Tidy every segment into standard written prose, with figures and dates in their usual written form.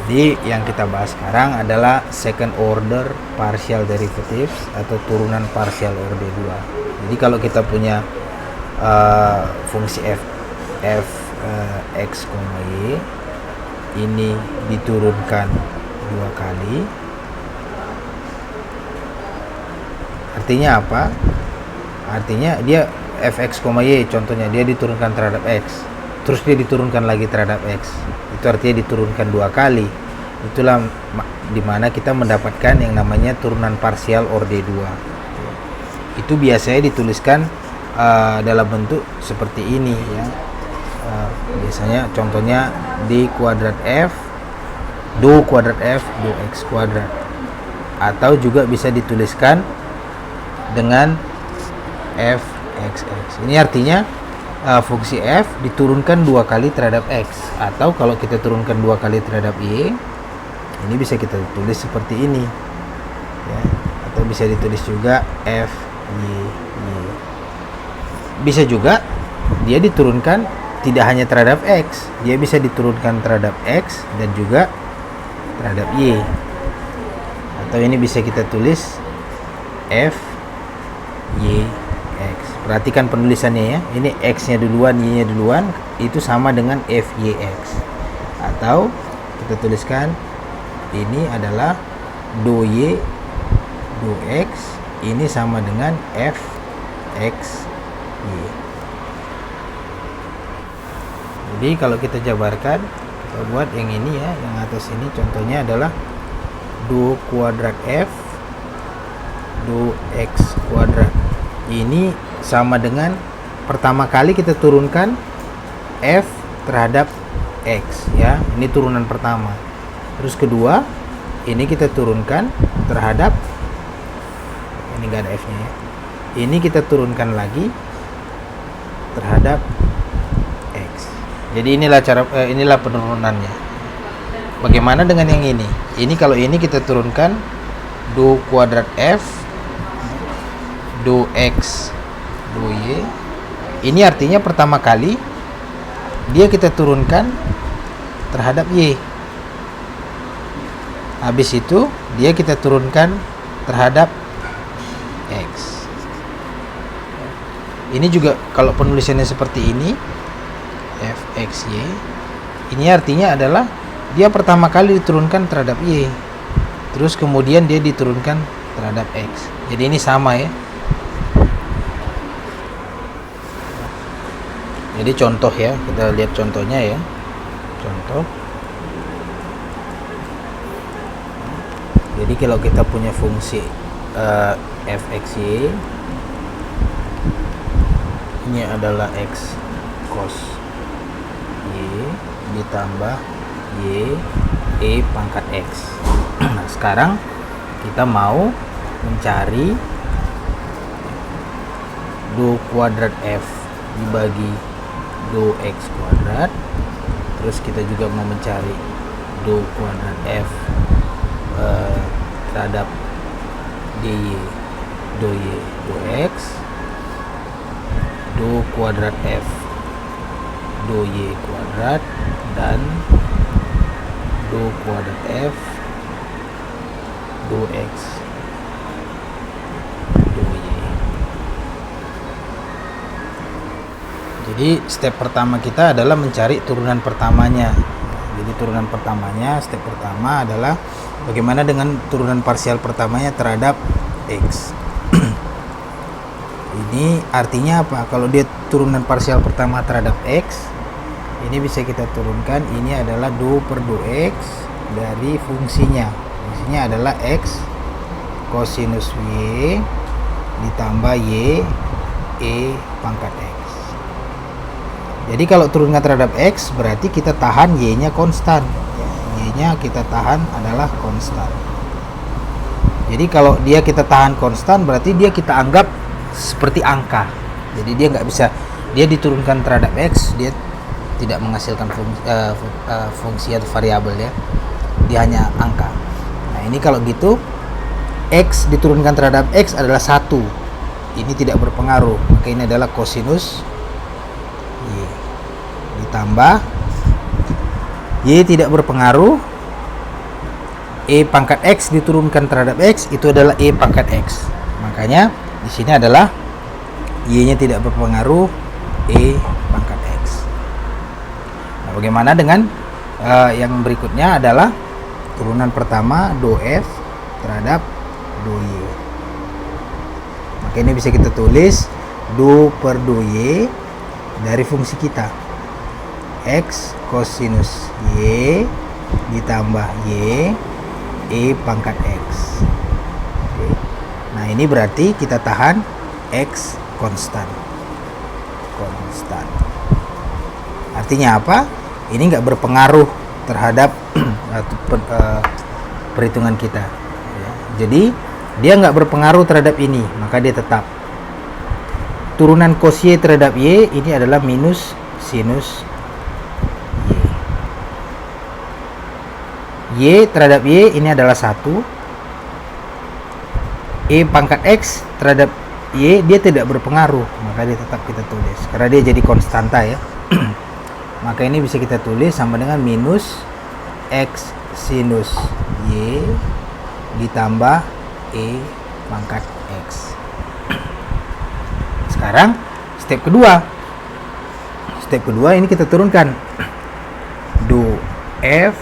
Jadi yang kita bahas sekarang adalah second order partial derivatives atau turunan partial order 2. Jadi kalau kita punya fungsi f x, y ini diturunkan 2 kali, artinya apa? Artinya dia fx, y contohnya dia diturunkan terhadap x, terus dia diturunkan lagi terhadap x, itu artinya diturunkan 2 kali. Itulah dimana kita mendapatkan yang namanya turunan parsial orde 2. Itu biasanya dituliskan dalam bentuk seperti ini ya. Biasanya contohnya d kuadrat f do kuadrat f do x kuadrat, atau juga bisa dituliskan dengan f x x. Ini artinya fungsi f diturunkan 2 kali terhadap x, atau kalau kita turunkan 2 kali terhadap y, ini bisa kita tulis seperti ini ya. Atau bisa ditulis juga f y y. Bisa juga dia diturunkan tidak hanya terhadap x, dia bisa diturunkan terhadap x dan juga terhadap y. Atau ini bisa kita tulis f y x. Perhatikan penulisannya ya. Ini x-nya duluan, y-nya duluan, itu sama dengan f y x. Atau kita tuliskan ini adalah do y do x, ini sama dengan f x y. Jadi kalau kita jabarkan, kita buat yang ini ya, yang atas ini contohnya adalah do kuadrat f do x kuadrat. Ini sama dengan pertama kali kita turunkan f terhadap x ya, ini turunan pertama. Terus kedua, ini kita turunkan terhadap, ini enggak ada f-nya ya. Ini kita turunkan lagi terhadap x. Jadi inilah penurunannya. Bagaimana dengan yang ini? Ini kalau ini kita turunkan do kuadrat f do x do y. Ini artinya pertama kali dia kita turunkan terhadap y. Habis itu dia kita turunkan terhadap x. Ini juga kalau penulisannya seperti ini f x y, ini artinya adalah dia pertama kali diturunkan terhadap y, terus kemudian dia diturunkan terhadap x. Jadi ini sama ya. Jadi contoh ya, kita lihat contohnya ya. Contoh. Jadi kalau kita punya fungsi f x y, ini adalah x cos y ditambah y e pangkat x. Nah, sekarang kita mau mencari do kuadrat f dibagi do x kuadrat. Terus kita juga mau mencari do kuadrat f terhadap dy do y do x, do kuadrat f do y kuadrat, dan do kuadrat f do x do y. Jadi step pertama kita adalah mencari turunan pertamanya. Jadi turunan pertamanya, step pertama adalah bagaimana dengan turunan parsial pertamanya terhadap x. Ini artinya apa? Kalau dia turunan parsial pertama terhadap x, ini bisa kita turunkan, ini adalah do per do x dari fungsinya. Fungsinya adalah x kosinus y ditambah y e pangkat x. Jadi kalau turunkan terhadap x berarti kita tahan y-nya konstan. Y-nya kita tahan adalah konstan. Jadi kalau dia kita tahan konstan berarti dia kita anggap seperti angka. Jadi dia nggak bisa, dia diturunkan terhadap x, dia tidak menghasilkan fungsi atau variabel ya. Dia hanya angka. Nah, ini kalau gitu x diturunkan terhadap x adalah 1. Ini tidak berpengaruh. Maka ini adalah kosinus y ditambah y tidak berpengaruh, E pangkat X diturunkan terhadap X itu adalah E pangkat X. Makanya di sini adalah Y-nya tidak berpengaruh, E pangkat X. Nah, bagaimana dengan yang berikutnya adalah turunan pertama do F terhadap do Y. Maka ini bisa kita tulis do per do Y dari fungsi kita X kosinus Y ditambah Y E pangkat X. Oke. Nah ini berarti kita tahan X konstan. Artinya apa? Ini nggak berpengaruh terhadap perhitungan kita. Jadi dia nggak berpengaruh terhadap ini, maka dia tetap. Turunan cos Y terhadap Y ini adalah minus sinus Y terhadap Y ini adalah 1. E pangkat X terhadap Y dia tidak berpengaruh, maka dia tetap kita tulis karena dia jadi konstanta ya. Maka ini bisa kita tulis sama dengan minus X sinus Y ditambah E pangkat X. Sekarang step kedua ini kita turunkan do F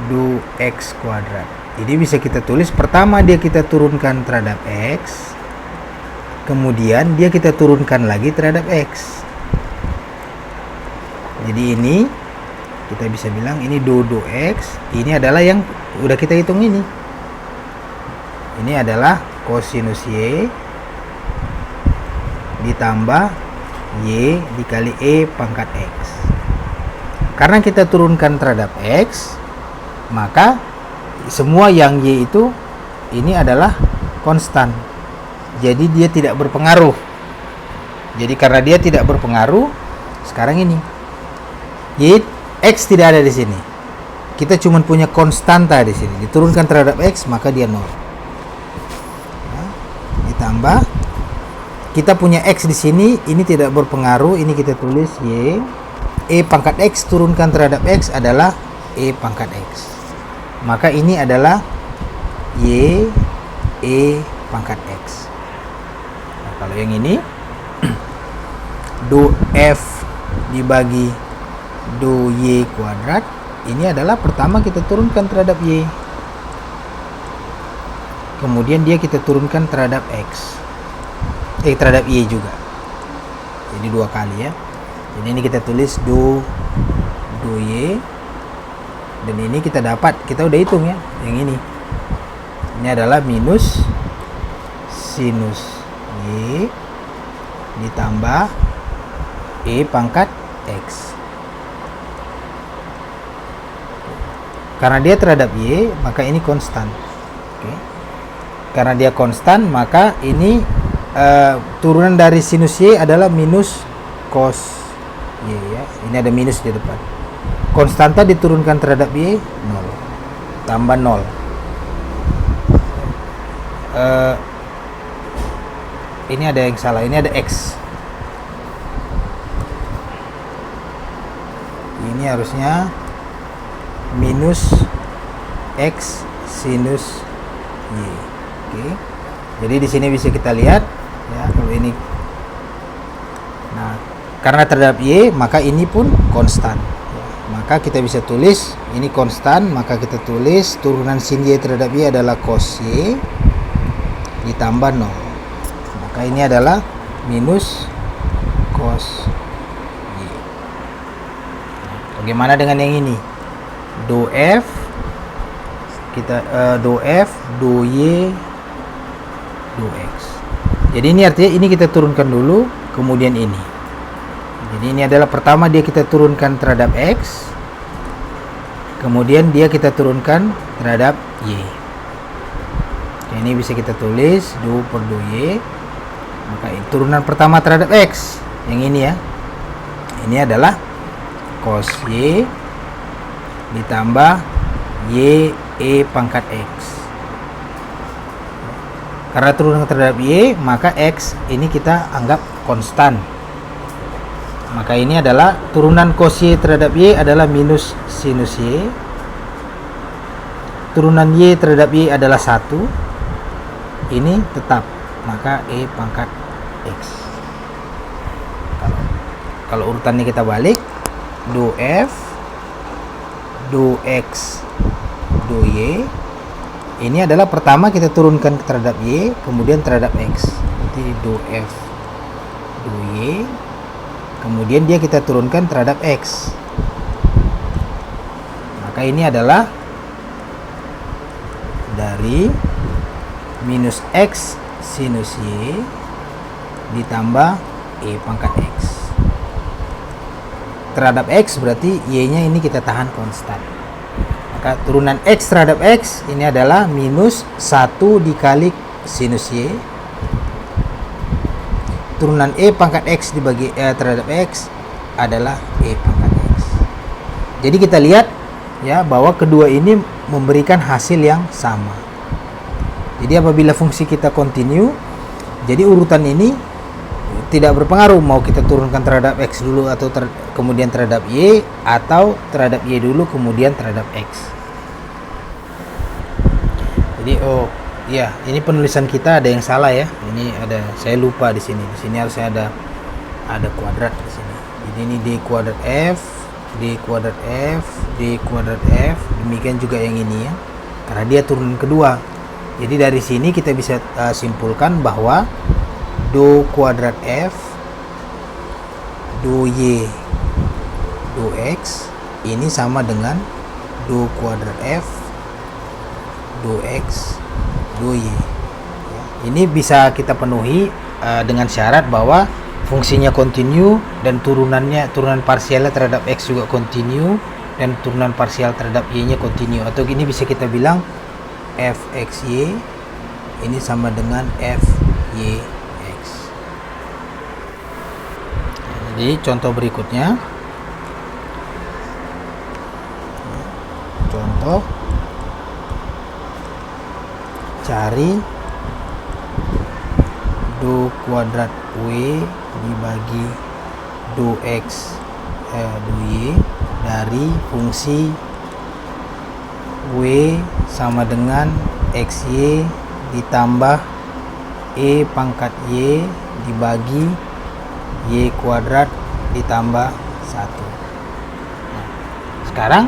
do X kuadrat. Jadi bisa kita tulis pertama dia kita turunkan terhadap X, kemudian dia kita turunkan lagi terhadap X. Jadi ini kita bisa bilang ini do X, ini adalah yang udah kita hitung ini. Ini adalah kosinus Y ditambah Y dikali E pangkat X. Karena kita turunkan terhadap X, maka semua yang Y itu ini adalah konstan. Jadi dia tidak berpengaruh. Jadi karena dia tidak berpengaruh, sekarang ini Y X tidak ada di sini. Kita cuma punya konstanta di sini. Diturunkan terhadap X, maka dia 0. Nah, ditambah kita punya X di sini, ini tidak berpengaruh, ini kita tulis Y. E pangkat X turunkan terhadap X adalah E pangkat X. Maka ini adalah Y E pangkat X. Nah, kalau yang ini do F dibagi do Y kuadrat, ini adalah pertama kita turunkan terhadap Y, kemudian dia kita turunkan terhadap X, terhadap Y juga, jadi 2 kali ya. Jadi ini kita tulis do Y, dan ini kita dapat, kita udah hitung ya yang ini adalah minus sinus Y ditambah E pangkat X. Karena dia terhadap Y, maka ini konstan. Oke. Karena dia konstan, maka ini turunan dari sinus Y adalah minus cos Y ya. Ini ada minus di depan. Konstanta diturunkan terhadap Y 0. Tambah 0. Ini ada yang salah. Ini ada X. Ini harusnya minus X sinus Y. Oke. Jadi di sini bisa kita lihat ya, kalau ini. Nah, karena terhadap Y, maka ini pun konstan. Ya, maka kita bisa tulis ini konstan, maka kita tulis turunan sin Y terhadap Y adalah cos Y ditambah 0. Maka ini adalah minus cos Y. Bagaimana dengan yang ini? Do F kita do F do Y do X. Jadi ini artinya ini kita turunkan dulu, kemudian ini. Jadi ini adalah pertama dia kita turunkan terhadap X, kemudian dia kita turunkan terhadap Y. Oke, ini bisa kita tulis do per do Y. Maka turunan pertama terhadap X yang ini ya, ini adalah cos Y ditambah Y E pangkat X. Karena turunan terhadap Y, maka X ini kita anggap konstan. Maka ini adalah turunan cos Y terhadap Y adalah minus sinus Y turunan Y terhadap Y adalah 1, ini tetap, maka E pangkat X. Kalau urutannya kita balik, do F, do X, do Y, ini adalah pertama kita turunkan terhadap Y, kemudian terhadap X. Jadi do F, do Y, kemudian dia kita turunkan terhadap X. Maka ini adalah dari minus X sinus Y ditambah E pangkat X. Terhadap X berarti Y-nya ini kita tahan konstan. Maka turunan X terhadap X ini adalah minus 1 dikali sinus Y. Turunan E pangkat X dibagi terhadap X adalah E pangkat X. Jadi kita lihat ya bahwa kedua ini memberikan hasil yang sama. Jadi apabila fungsi kita continue, jadi urutan ini tidak berpengaruh mau kita turunkan terhadap X dulu atau kemudian terhadap Y, atau terhadap Y dulu kemudian terhadap X. Jadi ya, ini penulisan kita ada yang salah ya. Ini ada, saya lupa di sini. Di sini harusnya ada kuadrat di sini. Jadi ini D kuadrat F, D kuadrat F, D kuadrat F. Demikian juga yang ini ya. Karena dia turunan kedua. Jadi dari sini kita bisa simpulkan bahwa do kuadrat F, do Y, do X ini sama dengan do kuadrat F, do X, do Y. Ini bisa kita penuhi dengan syarat bahwa fungsinya continue dan turunan parsialnya terhadap X juga continue dan turunan parsial terhadap Y-nya continue. Atau ini bisa kita bilang fxy ini sama dengan fyx. Jadi contoh berikutnya, contoh cari do kuadrat W dibagi do X do Y dari fungsi W sama dengan XY ditambah E pangkat Y dibagi Y kuadrat ditambah 1. Nah, sekarang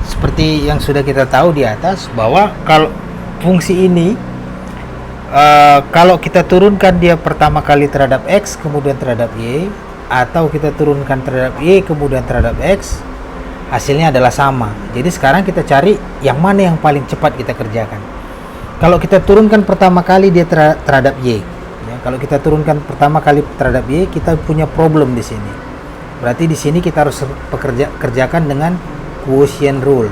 seperti yang sudah kita tahu di atas bahwa kalau fungsi ini kalau kita turunkan dia pertama kali terhadap X kemudian terhadap Y, atau kita turunkan terhadap Y kemudian terhadap X, hasilnya adalah sama. Jadi sekarang kita cari yang mana yang paling cepat kita kerjakan. Kalau kita turunkan pertama kali dia terhadap Y, ya, kalau kita turunkan pertama kali terhadap Y, kita punya problem di sini. Berarti di sini kita harus kerjakan dengan quotient rule,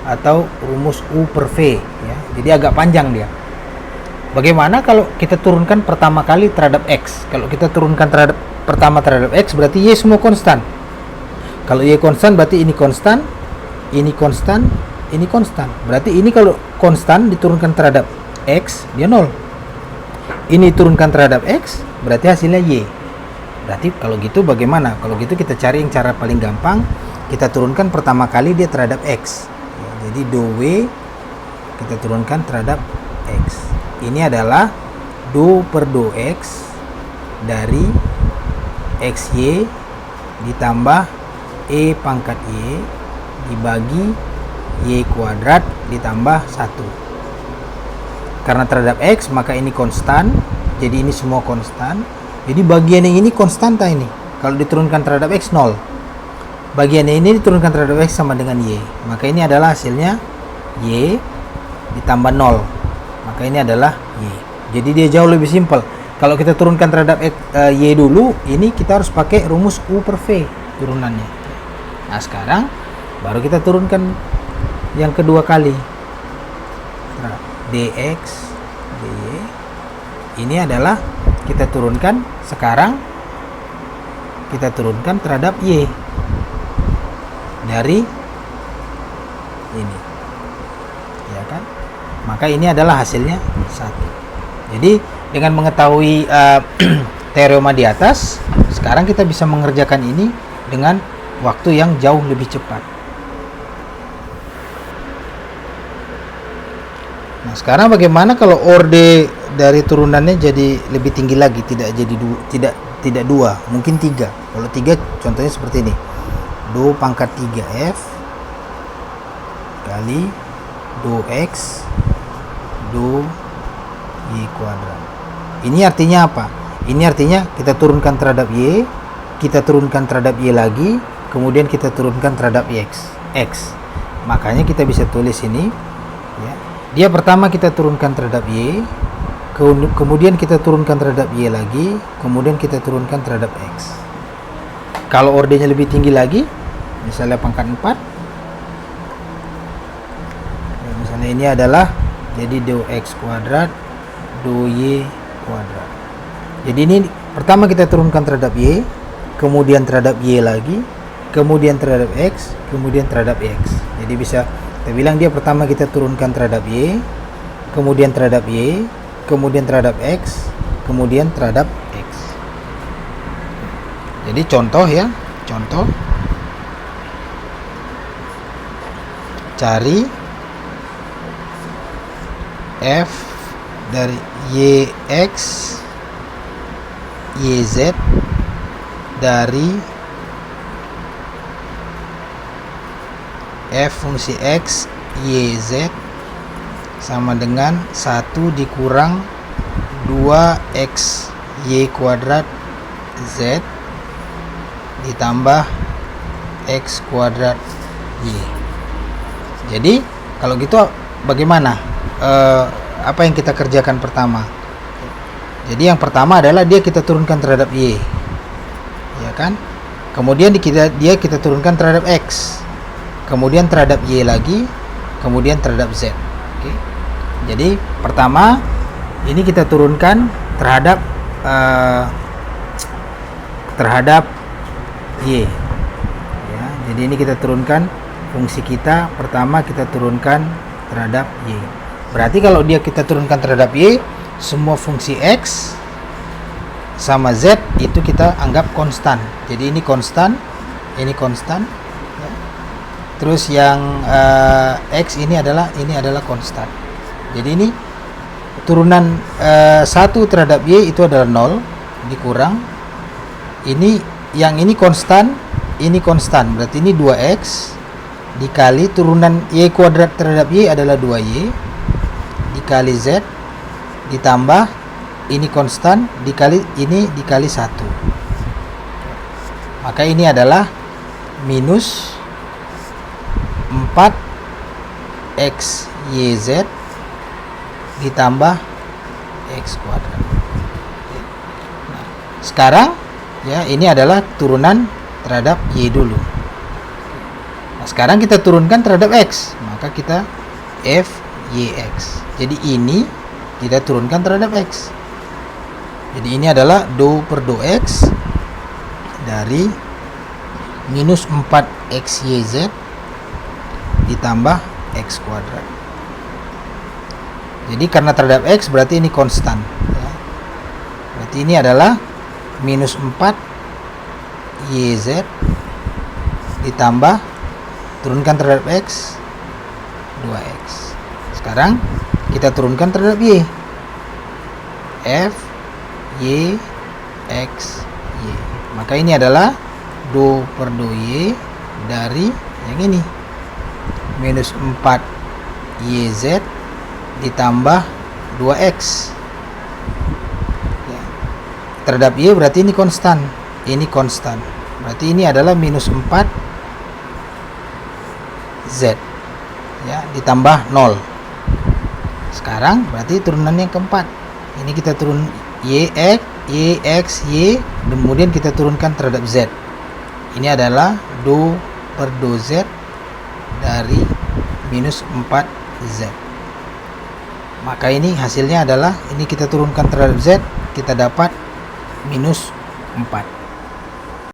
atau rumus U per V, ya. Jadi agak panjang dia. Bagaimana kalau kita turunkan pertama kali terhadap X? Kalau kita turunkan pertama terhadap X, berarti Y semua konstan. Kalau Y konstan, berarti ini konstan, ini konstan, ini konstan. Berarti ini kalau konstan diturunkan terhadap X, dia 0. Ini turunkan terhadap X, berarti hasilnya Y. Berarti kalau gitu bagaimana? Kalau gitu kita cari yang cara paling gampang. Kita turunkan pertama kali dia terhadap X. Jadi do W kita turunkan terhadap X. Ini adalah do per do X dari XY ditambah E pangkat Y dibagi Y kuadrat ditambah 1. Karena terhadap X maka ini konstan, jadi ini semua konstan. Jadi bagian yang ini konstanta ini. Kalau diturunkan terhadap X 0. Bagian ini diturunkan terhadap X sama dengan Y. Maka ini adalah hasilnya Y ditambah 0. Maka ini adalah Y. Jadi dia jauh lebih simpel. Kalau kita turunkan terhadap Y dulu, ini kita harus pakai rumus U per V turunannya. Nah sekarang baru kita turunkan yang kedua kali. dx dy ini adalah kita turunkan, sekarang kita turunkan terhadap Y dari ini, ya kan? Maka ini adalah hasilnya 1. Jadi dengan mengetahui teorema di atas, sekarang kita bisa mengerjakan ini dengan waktu yang jauh lebih cepat. Nah, sekarang bagaimana kalau orde dari turunannya jadi lebih tinggi lagi, tidak jadi tidak 2, mungkin 3. Kalau 3 contohnya seperti ini. Do pangkat 3F kali do X do Y kuadrat. Ini artinya apa? Ini artinya kita turunkan terhadap Y, kita turunkan terhadap Y lagi, kemudian kita turunkan terhadap X. Makanya kita bisa tulis ini, ya. Dia pertama kita turunkan terhadap Y, kemudian kita turunkan terhadap Y lagi, kemudian kita turunkan terhadap X. Kalau ordenya lebih tinggi lagi, misalnya pangkat 4, ya, misalnya ini adalah jadi do X kuadrat do Y kuadrat. Jadi ini pertama kita turunkan terhadap Y, kemudian terhadap Y lagi, kemudian terhadap X, kemudian terhadap X. Jadi bisa kita bilang dia pertama kita turunkan terhadap Y, kemudian terhadap Y, kemudian terhadap X, kemudian terhadap X. Jadi contoh ya, contoh cari F dari YX YZ dari F fungsi X YZ sama dengan 1 dikurang 2X Y kuadrat Z ditambah X kuadrat Y. Jadi kalau gitu bagaimana? Apa yang kita kerjakan pertama? Jadi yang pertama adalah kita turunkan terhadap Y, ya kan? Kemudian kita turunkan terhadap X, kemudian terhadap Y lagi, kemudian terhadap Z. Oke. Jadi pertama ini kita turunkan terhadap Y, ya. Jadi ini kita turunkan fungsi kita pertama, kita turunkan terhadap Y. Berarti kalau kita turunkan terhadap Y, semua fungsi X sama Z itu kita anggap konstan. Jadi ini konstan, ini konstan, ya. Terus yang X ini adalah konstan. Jadi ini turunan 1 terhadap Y itu adalah 0 dikurang ini, yang ini konstan, berarti ini 2X dikali turunan Y kuadrat terhadap Y adalah 2Y dikali Z ditambah ini konstan dikali ini dikali 1. Maka ini adalah minus 4X YZ ditambah X kuadrat. Nah, sekarang ya ini adalah turunan terhadap Y dulu. Nah, sekarang kita turunkan terhadap X, maka kita F YX. Jadi ini kita turunkan terhadap X. Jadi ini adalah do per do X dari minus 4XYZ ditambah X kuadrat. Jadi karena terhadap X berarti ini konstan, ya. Berarti ini adalah minus 4YZ ditambah turunkan terhadap X 2X. Sekarang kita turunkan terhadap Y, F Y X Y. Maka ini adalah do per do Y dari yang ini minus 4YZ ditambah 2X, ya. Terhadap Y berarti ini konstan, berarti ini adalah minus 4Z, ya, ditambah 0. Sekarang berarti turunan yang keempat. Ini kita turun YX, Y, kemudian kita turunkan terhadap Z. Ini adalah do per do Z dari minus 4Z. Maka ini hasilnya adalah ini kita turunkan terhadap Z, kita dapat minus 4.